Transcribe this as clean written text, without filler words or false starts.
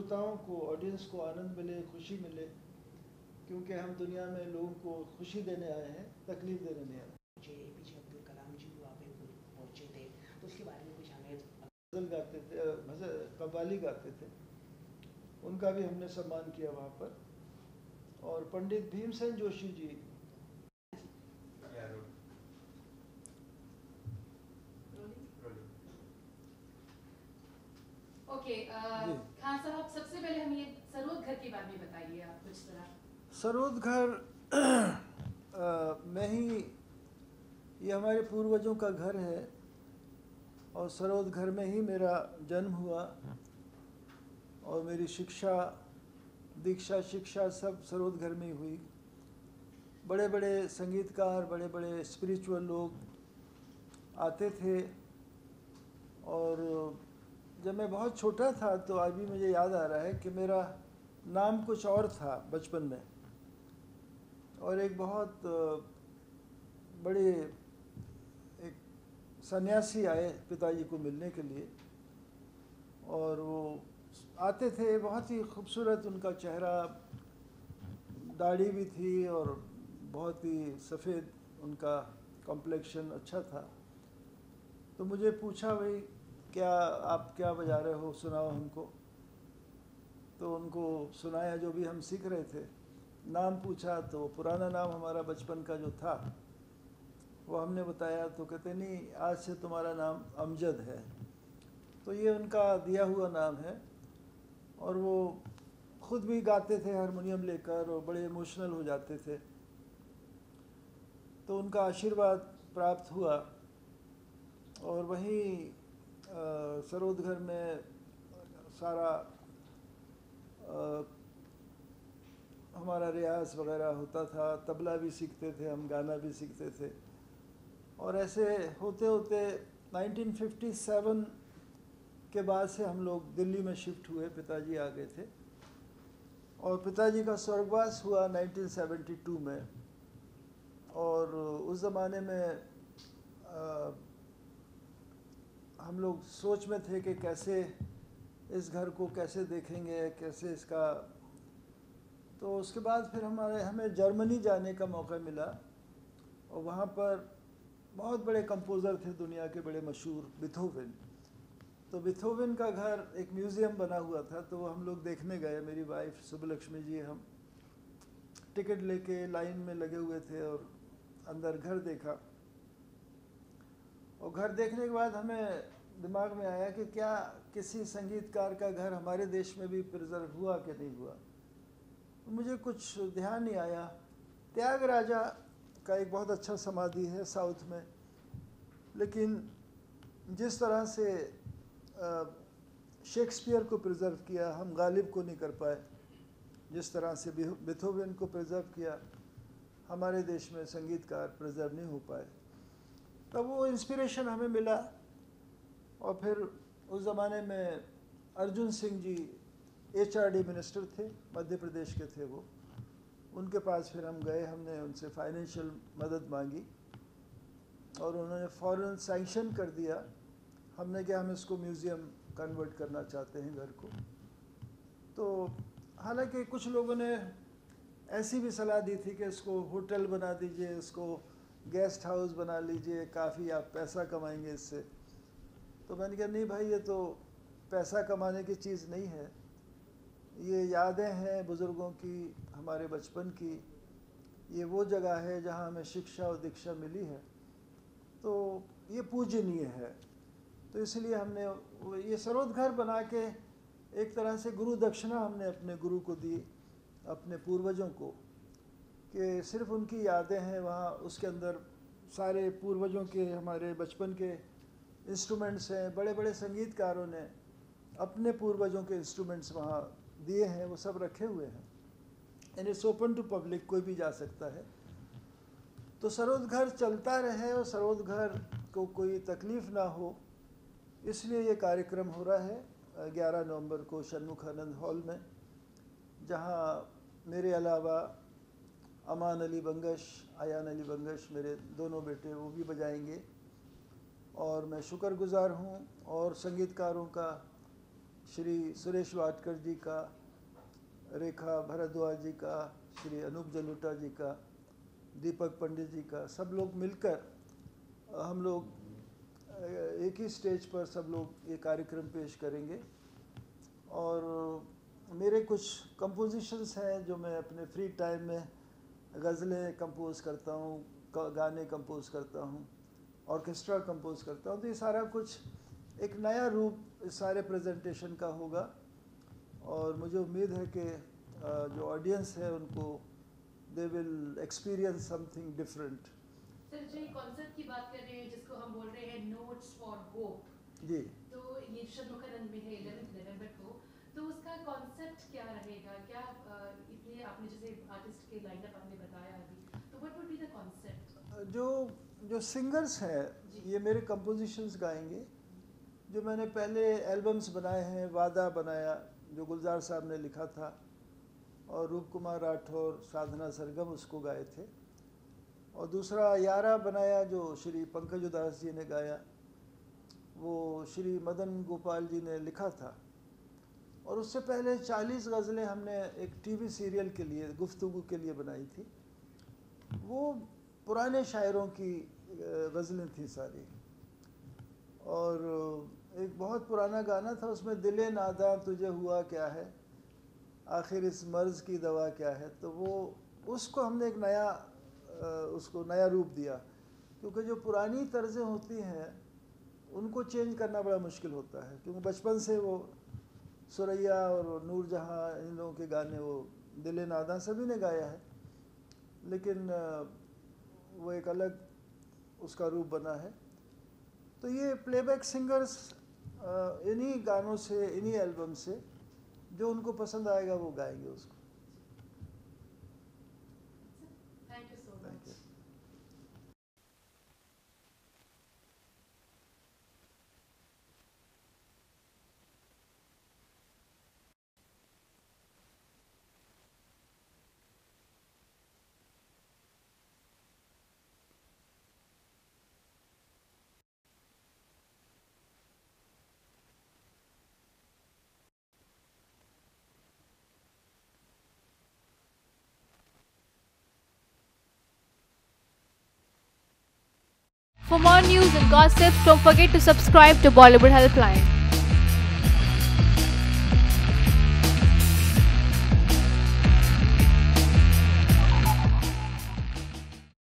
श्रोताओं को, ऑडियंस को आनंद मिले, खुशी मिले, क्योंकि हम दुनिया में लोगों को खुशी देने आए हैं, तकलीफ देने नहीं आए। मुझे APJ अब्दुल कलाम जी वहाँ पे पहुँचे थे, तो उसके बारे में कुछ हमें। गज़ल गाते थे, कव्वाली गाते थे, उनका भी हमने सम्मान किया वहाँ पर। और पंडित भीमसेन जोशी जी, ओके, खान साहब सबसे पहले हमें ये सरोद घर के बारे में बताइए आप कुछ तरह। सरोद घर में ही ये हमारे पूर्वजों का घर है, और सरोद घर में ही मेरा जन्म हुआ, और मेरी शिक्षा, दीक्षा, शिक्षा सब सरोद घर में ही हुई। बड़े बड़े संगीतकार, बड़े बड़े स्पिरिचुअल लोग आते थे, और जब मैं बहुत छोटा था तो आज भी मुझे याद आ रहा है कि मेरा नाम कुछ और था बचपन में, और एक बहुत बड़े एक सन्यासी आए पिताजी को मिलने के लिए, और वो आते थे, बहुत ही खूबसूरत उनका चेहरा, दाढ़ी भी थी और बहुत ही सफ़ेद उनका कॉम्प्लेक्शन अच्छा था। तो मुझे पूछा, भाई क्या आप क्या बजा रहे हो, सुनाओ हमको। तो उनको सुनाया जो भी हम सीख रहे थे। नाम पूछा तो पुराना नाम हमारा बचपन का जो था वो हमने बताया, तो कहते नहीं, आज से तुम्हारा नाम अमजद है। तो ये उनका दिया हुआ नाम है, और वो खुद भी गाते थे हारमोनियम लेकर, और बड़े इमोशनल हो जाते थे। तो उनका आशीर्वाद प्राप्त हुआ, और वहीं सरोद घर में सारा हमारा रियाज वगैरह होता था, तबला भी सीखते थे हम, गाना भी सीखते थे। और ऐसे होते होते 1957 के बाद से हम लोग दिल्ली में शिफ्ट हुए, पिताजी आ गए थे, और पिताजी का स्वर्गवास हुआ 1972 में। और उस ज़माने में हम लोग सोच में थे कि कैसे इस घर को कैसे देखेंगे, कैसे इसका। तो उसके बाद फिर हमें जर्मनी जाने का मौका मिला, और वहाँ पर बहुत बड़े कंपोज़र थे दुनिया के, बड़े मशहूर, बीथोवन। तो बीथोवन का घर एक म्यूज़ियम बना हुआ था, तो हम लोग देखने गए, मेरी वाइफ सुब्बलक्ष्मी जी, हम टिकट लेके लाइन में लगे हुए थे, और अंदर घर देखा। और घर देखने के बाद हमें दिमाग में आया कि क्या किसी संगीतकार का घर हमारे देश में भी प्रिजर्व हुआ कि नहीं हुआ। मुझे कुछ ध्यान नहीं आया। त्यागराजा का एक बहुत अच्छा समाधि है साउथ में, लेकिन जिस तरह से शेक्सपियर को प्रिजर्व किया, हम गालिब को नहीं कर पाए। जिस तरह से बीथोवन को प्रिजर्व किया, हमारे देश में संगीतकार प्रिजर्व नहीं हो पाए। तब वो इंस्पिरेशन हमें मिला, और फिर उस ज़माने में अर्जुन सिंह जी HRD मिनिस्टर थे, मध्य प्रदेश के थे वो। उनके पास फिर हम गए, हमने उनसे फाइनेंशियल मदद मांगी, और उन्होंने फ़ौरन सैंक्शन कर दिया। हमने क्या, हम इसको म्यूज़ियम कन्वर्ट करना चाहते हैं घर को। तो हालांकि कुछ लोगों ने ऐसी भी सलाह दी थी कि इसको होटल बना दीजिए, इसको गेस्ट हाउस बना लीजिए, काफ़ी आप पैसा कमाएंगे इससे। तो मैंने कहा, नहीं भाई, ये तो पैसा कमाने की चीज़ नहीं है, ये यादें हैं बुज़ुर्गों की, हमारे बचपन की। ये वो जगह है जहाँ हमें शिक्षा और दीक्षा मिली है, तो ये पूजनीय है। तो इसलिए हमने ये सरोद घर बना के एक तरह से गुरु दक्षिणा हमने अपने गुरु को दी, अपने पूर्वजों को, कि सिर्फ उनकी यादें हैं वहाँ। उसके अंदर सारे पूर्वजों के, हमारे बचपन के इंस्ट्रूमेंट्स हैं। बड़े बड़े संगीतकारों ने अपने पूर्वजों के इंस्ट्रूमेंट्स वहाँ दिए हैं, वो सब रखे हुए हैं, and it's open to public, कोई भी जा सकता है। तो सरोद घर चलता रहे, और सरोद घर को कोई तकलीफ़ ना हो, इसलिए ये कार्यक्रम हो रहा है 11 नवंबर को षण्मुखानंद हॉल में, जहाँ मेरे अलावा अमान अली बंगश, आयान अली बंगश, मेरे दोनों बेटे, वो भी बजाएंगे। और मैं शुक्रगुज़ार हूँ और संगीतकारों का श्री सुरेश वाडकर जी का, रेखा भारद्वाज जी का, श्री अनूप जलोटा जी का, दीपक पंडित जी का, सब लोग मिलकर हम लोग एक ही स्टेज पर सब लोग ये कार्यक्रम पेश करेंगे। और मेरे कुछ कंपोजिशंस हैं जो मैं अपने फ्री टाइम में गज़लें कंपोज करता हूँ, गाने कंपोज करता हूँ, ऑर्केस्ट्रा कंपोज करता हूँ। तो ये सारा कुछ एक नया रूप इस सारे प्रेजेंटेशन का होगा और मुझे उम्मीद है कि जो ऑडियंस है उनको they will experience something different. Sir जो ये कॉन्सेप्ट की बात कर रहे हैं जिसको हम बोल रहे हैं नोट्स फॉर होप, जी, तो ये षणमुखानंद में है 11 नवंबर को, तो उसका कॉन्सेप्ट क्या रहेगा? क्या इतने आपने जैसे आर्टिस्ट के लाइनअप आपने बताया अभी, तो what would be the concept? जो सिंगर्स हैं ये मेरे कंपोजिशंस गाएंगे। जो मैंने पहले एल्बम्स बनाए हैं, वादा बनाया जो गुलजार साहब ने लिखा था और रूप कुमार राठौर, साधना सरगम उसको गाए थे, और दूसरा यारा बनाया जो श्री पंकज उदास जी ने गाया, वो श्री मदन गोपाल जी ने लिखा था। और उससे पहले 40 गज़लें हमने एक टीवी सीरियल के लिए, गुफ्तगू के लिए बनाई थी। वो पुराने शायरों की गज़लें थी सारी। और एक बहुत पुराना गाना था, उसमें दिले नादा तुझे हुआ क्या है, आखिर इस मर्ज़ की दवा क्या है। तो वो उसको हमने एक नया उसको नया रूप दिया, क्योंकि जो पुरानी तर्ज़ें होती हैं उनको चेंज करना बड़ा मुश्किल होता है, क्योंकि बचपन से वो सुरैया और नूरजहाँ इन लोगों के गाने, वो दिले नादा सभी ने गाया है, लेकिन वो एक अलग उसका रूप बना है। तो ये प्लेबैक सिंगर्स इन्हीं गानों से, इन्हीं एल्बम से जो उनको पसंद आएगा वो गाएंगे उसको। Thank you so much. For more news and gossip, don't forget to subscribe to Bollywood Helpline.